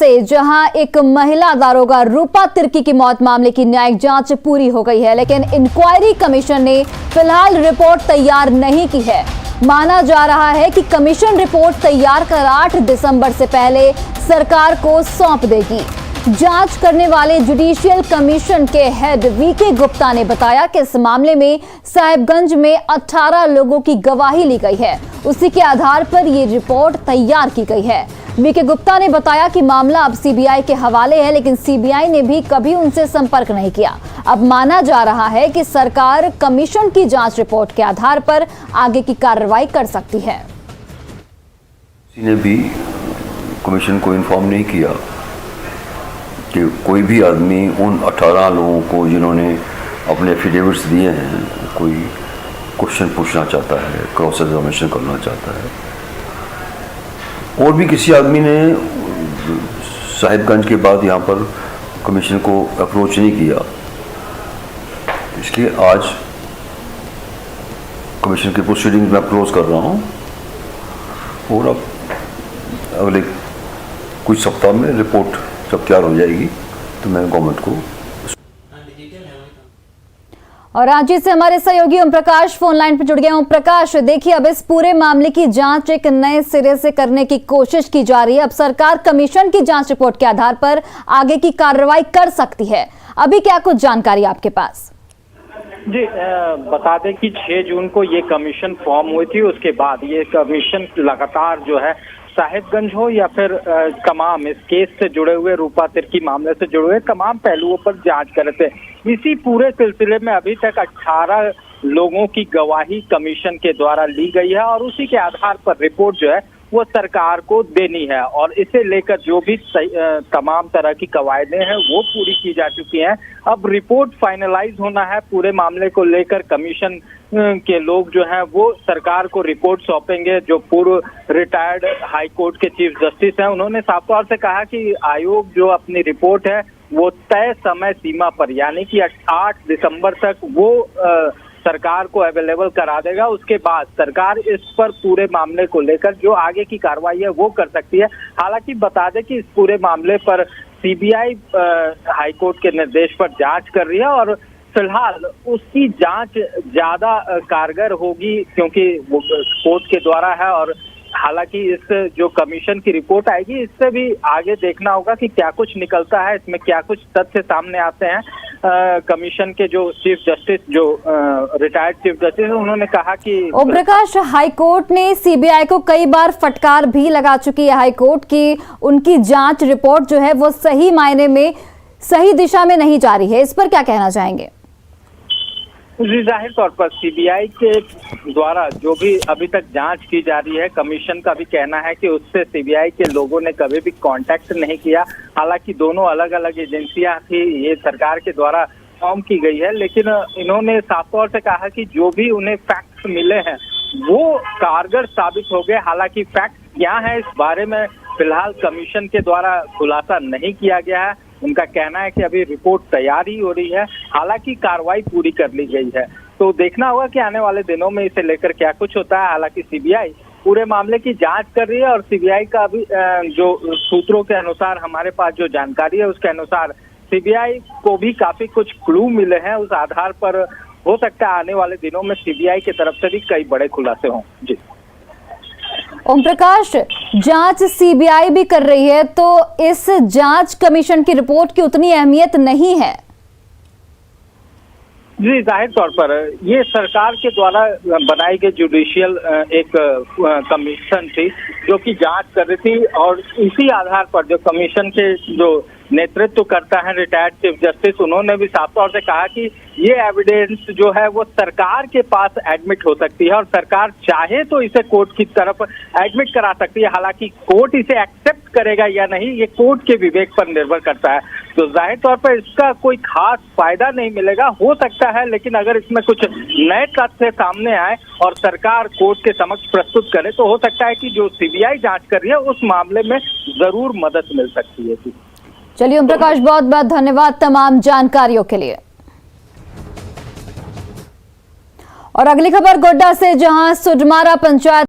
से जहां एक महिला दारोगा रूपा तिर्की की मौत मामले की न्यायिक जांच पूरी हो गई है, लेकिन इंक्वायरी कमीशन ने फिलहाल रिपोर्ट तैयार नहीं की है। माना जा रहा है कि कमीशन रिपोर्ट तैयार कर 8 दिसंबर से पहले सरकार को सौंप देगी। जांच करने वाले जुडिशियल कमीशन के हेड वीके गुप्ता ने बताया कि इस मामले में साहिबगंज में 18 लोगों की गवाही ली गई है। उसी के आधार पर ये रिपोर्ट तैयार की गई है। वीके गुप्ता ने बताया कि मामला अब सीबीआई के हवाले है, लेकिन सीबीआई ने भी कभी उनसे संपर्क नहीं किया। अब माना जा रहा है कि सरकार कमीशन की जांच रिपोर्ट के आधार पर आगे की कार्रवाई कर सकती है। किसी ने भी कमीशन को इन्फॉर्म नहीं किया कि कोई भी आदमी उन 18 लोगों को जिन्होंने अपने एफिडेविट्स दिए हैं कोई क्वेश्चन पूछना चाहता है, क्रॉस एग्जामिनेशन करना चाहता है। और भी किसी आदमी ने साहिबगंज के बाद यहाँ पर कमीशन को अप्रोच नहीं किया, इसलिए आज कमीशन की प्रोसीडिंग मैं क्लोज कर रहा हूँ और अब अगले कुछ सप्ताह में रिपोर्ट जब तैयार हो जाएगी तो मैं गवर्नमेंट को। और रांची से हमारे सहयोगी ओम प्रकाश फोन लाइन पर जुड़ गए। ओम प्रकाश, देखिए अब इस पूरे मामले की जांच एक नए सिरे से करने की कोशिश की जा रही है। अब सरकार कमीशन की जांच रिपोर्ट के आधार पर आगे की कार्रवाई कर सकती है। अभी क्या कुछ जानकारी आपके पास? जी, बता दें कि 6 जून को ये कमीशन फॉर्म हुई थी। उसके बाद ये कमीशन लगातार जो है साहिबगंज हो या फिर तमाम इस केस से जुड़े हुए रूपा तिर्की मामले से जुड़े हुए तमाम पहलुओं पर जांच कर रहे थे। इसी पूरे सिलसिले में अभी तक 18 लोगों की गवाही कमीशन के द्वारा ली गई है और उसी के आधार पर रिपोर्ट जो है वो सरकार को देनी है और इसे लेकर जो भी तमाम तरह की कवायदें हैं वो पूरी की जा चुकी हैं। अब रिपोर्ट फाइनलाइज होना है। पूरे मामले को लेकर कमीशन के लोग जो हैं वो सरकार को रिपोर्ट सौंपेंगे। जो पूर्व रिटायर्ड हाई कोर्ट के चीफ जस्टिस हैं उन्होंने साफ तौर से कहा कि आयोग जो अपनी रिपोर्ट है वो तय समय सीमा पर यानी कि 8 दिसंबर तक वो सरकार को अवेलेबल करा देगा। उसके बाद सरकार इस पर पूरे मामले को लेकर जो आगे की कार्रवाई है वो कर सकती है। हालांकि बता दें कि इस पूरे मामले पर सीबीआई हाईकोर्ट के निर्देश पर जांच कर रही है और फिलहाल उसकी जांच ज्यादा कारगर होगी क्योंकि वो कोर्ट के द्वारा है। और हालांकि इस जो कमीशन की रिपोर्ट आएगी इससे भी आगे देखना होगा कि क्या कुछ निकलता है, इसमें क्या कुछ तथ्य सामने आते हैं। कमीशन के जो चीफ जस्टिस जो रिटायर्ड चीफ जस्टिस उन्होंने कहा कि ओम प्रकाश, हाईकोर्ट ने सीबीआई को कई बार फटकार भी लगा चुकी है हाईकोर्ट की उनकी जांच रिपोर्ट जो है वो सही मायने में सही दिशा में नहीं जा रही है। इस पर क्या कहना चाहेंगे? जी, जाहिर तौर पर सीबीआई के द्वारा जो भी अभी तक जांच की जा रही है, कमीशन का भी कहना है कि उससे सीबीआई के लोगों ने कभी भी कांटेक्ट नहीं किया। हालांकि दोनों अलग अलग एजेंसियां थी, ये सरकार के द्वारा फॉर्म की गई है, लेकिन इन्होंने साफ तौर से कहा कि जो भी उन्हें फैक्ट्स मिले हैं वो कारगर साबित हो गए। हालांकि फैक्ट्स क्या है इस बारे में फिलहाल कमीशन के द्वारा खुलासा नहीं किया गया है। उनका कहना है कि अभी रिपोर्ट तैयार ही हो रही है, हालांकि कार्रवाई पूरी कर ली गई है। तो देखना होगा कि आने वाले दिनों में इसे लेकर क्या कुछ होता है। हालांकि सीबीआई पूरे मामले की जांच कर रही है और सीबीआई का अभी जो सूत्रों के अनुसार हमारे पास जो जानकारी है उसके अनुसार सीबीआई को भी काफी कुछ क्लू मिले हैं। उस आधार पर हो सकता है आने वाले दिनों में सीबीआई की तरफ से भी कई बड़े खुलासे हों। जी ओम प्रकाश, जांच सीबीआई भी कर रही है तो इस जांच कमीशन की रिपोर्ट की उतनी अहमियत नहीं है। जी, जाहिर तौर पर ये सरकार के द्वारा बनाई गई जुडिशियल एक कमीशन थी जो कि जांच कर रही थी और इसी आधार पर जो कमीशन के जो नेतृत्व करता है रिटायर्ड चीफ जस्टिस उन्होंने भी साफ तौर से कहा कि ये एविडेंस जो है वो सरकार के पास एडमिट हो सकती है और सरकार चाहे तो इसे कोर्ट की तरफ एडमिट करा सकती है। हालांकि कोर्ट इसे एक्सेप्ट करेगा या नहीं ये कोर्ट के विवेक पर निर्भर करता है। तो जाहिर तौर पर इसका कोई खास फायदा नहीं मिलेगा, हो सकता है, लेकिन अगर इसमें कुछ नए तथ्य सामने आए और सरकार कोर्ट के समक्ष प्रस्तुत करे तो हो सकता है कि जो सीबीआई जांच कर रही है उस मामले में जरूर मदद मिल सकती है। चलिए ओम प्रकाश, बहुत बहुत धन्यवाद तमाम जानकारियों के लिए। और अगली खबर गोड्डा से, जहां सुडमारा पंचायत